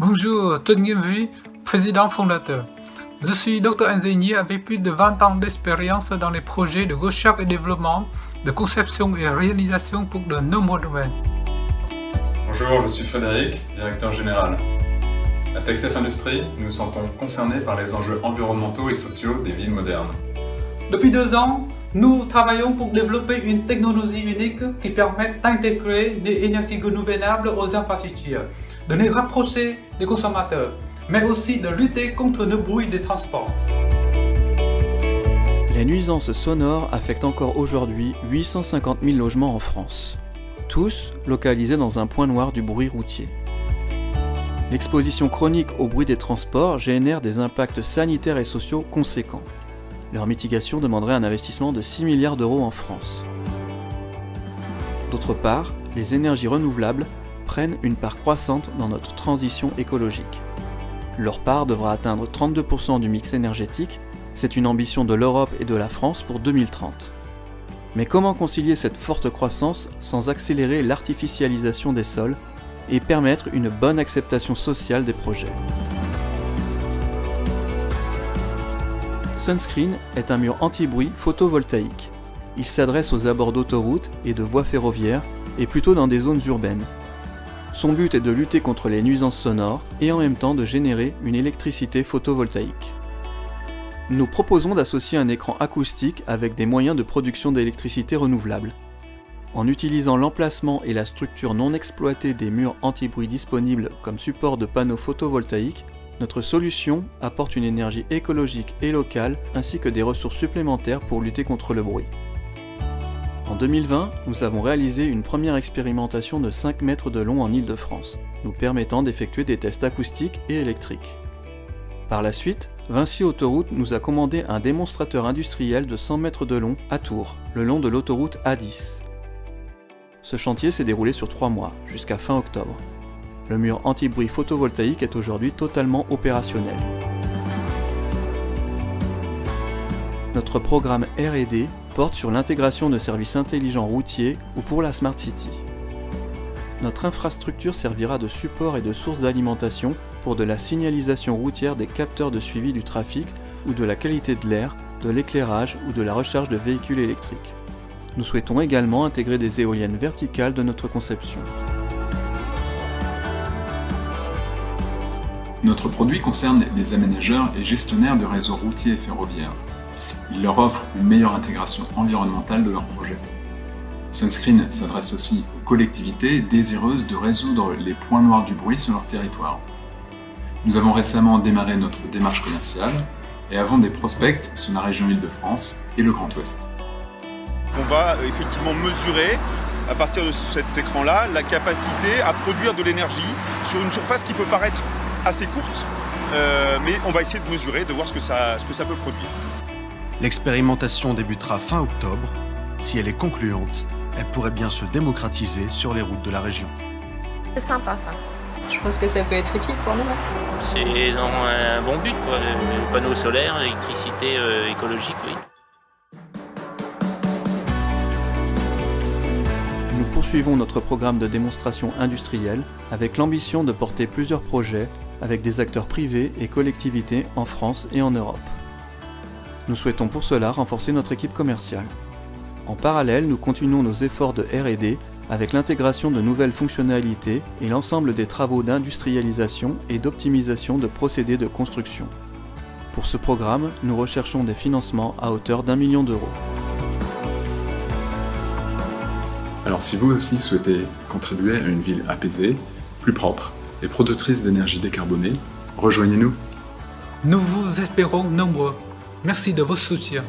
Bonjour, Todd Nguyen, président fondateur. Je suis docteur ingénieur avec plus de 20 ans d'expérience dans les projets de recherche et développement, de conception et réalisation pour de nombreux domaines. Bonjour, je suis Frédéric, directeur général. À TechSafe Industries, nous nous sentons concernés par les enjeux environnementaux et sociaux des villes modernes. Depuis 2 ans, nous travaillons pour développer une technologie unique qui permet d'intégrer des énergies renouvelables aux infrastructures, de les rapprocher des consommateurs, mais aussi de lutter contre le bruit des transports. Les nuisances sonores affectent encore aujourd'hui 850 000 logements en France, tous localisés dans un point noir du bruit routier. L'exposition chronique au bruit des transports génère des impacts sanitaires et sociaux conséquents. Leur mitigation demanderait un investissement de 6 milliards d'euros en France. D'autre part, les énergies renouvelables prennent une part croissante dans notre transition écologique. Leur part devra atteindre 32% du mix énergétique, c'est une ambition de l'Europe et de la France pour 2030. Mais comment concilier cette forte croissance sans accélérer l'artificialisation des sols et permettre une bonne acceptation sociale des projets ? Sunscreen est un mur anti-bruit photovoltaïque. Il s'adresse aux abords d'autoroutes et de voies ferroviaires et plutôt dans des zones urbaines. Son but est de lutter contre les nuisances sonores et en même temps de générer une électricité photovoltaïque. Nous proposons d'associer un écran acoustique avec des moyens de production d'électricité renouvelable. En utilisant l'emplacement et la structure non exploitée des murs anti-bruit disponibles comme support de panneaux photovoltaïques, notre solution apporte une énergie écologique et locale ainsi que des ressources supplémentaires pour lutter contre le bruit. En 2020, nous avons réalisé une première expérimentation de 5 mètres de long en Île-de-France, nous permettant d'effectuer des tests acoustiques et électriques. Par la suite, Vinci Autoroute nous a commandé un démonstrateur industriel de 100 mètres de long à Tours, le long de l'autoroute A10. Ce chantier s'est déroulé sur 3 mois, jusqu'à fin octobre. Le mur anti-bruit photovoltaïque est aujourd'hui totalement opérationnel. Notre programme R&D porte sur l'intégration de services intelligents routiers ou pour la Smart City. Notre infrastructure servira de support et de source d'alimentation pour de la signalisation routière des capteurs de suivi du trafic ou de la qualité de l'air, de l'éclairage ou de la recharge de véhicules électriques. Nous souhaitons également intégrer des éoliennes verticales de notre conception. Notre produit concerne les aménageurs et gestionnaires de réseaux routiers et ferroviaires. Il leur offre une meilleure intégration environnementale de leurs projets. Sunscreen s'adresse aussi aux collectivités désireuses de résoudre les points noirs du bruit sur leur territoire. Nous avons récemment démarré notre démarche commerciale et avons des prospects sur la région Île-de-France et le Grand Ouest. On va effectivement mesurer, à partir de cet écran-là, la capacité à produire de l'énergie sur une surface qui peut paraître assez courte, mais on va essayer de mesurer, de voir ce que ça peut produire. L'expérimentation débutera fin octobre. Si elle est concluante, elle pourrait bien se démocratiser sur les routes de la région. C'est sympa ça. Je pense que ça peut être utile pour nous. C'est dans un bon but, quoi. Le panneau solaire, l'électricité écologique, oui. Nous poursuivons notre programme de démonstration industrielle avec l'ambition de porter plusieurs projets avec des acteurs privés et collectivités en France et en Europe. Nous souhaitons pour cela renforcer notre équipe commerciale. En parallèle, nous continuons nos efforts de R&D avec l'intégration de nouvelles fonctionnalités et l'ensemble des travaux d'industrialisation et d'optimisation de procédés de construction. Pour ce programme, nous recherchons des financements à hauteur d'1 million d'euros. Alors si vous aussi souhaitez contribuer à une ville apaisée, plus propre et productrice d'énergie décarbonée, rejoignez-nous. Nous vous espérons nombreux. Merci de votre soutien.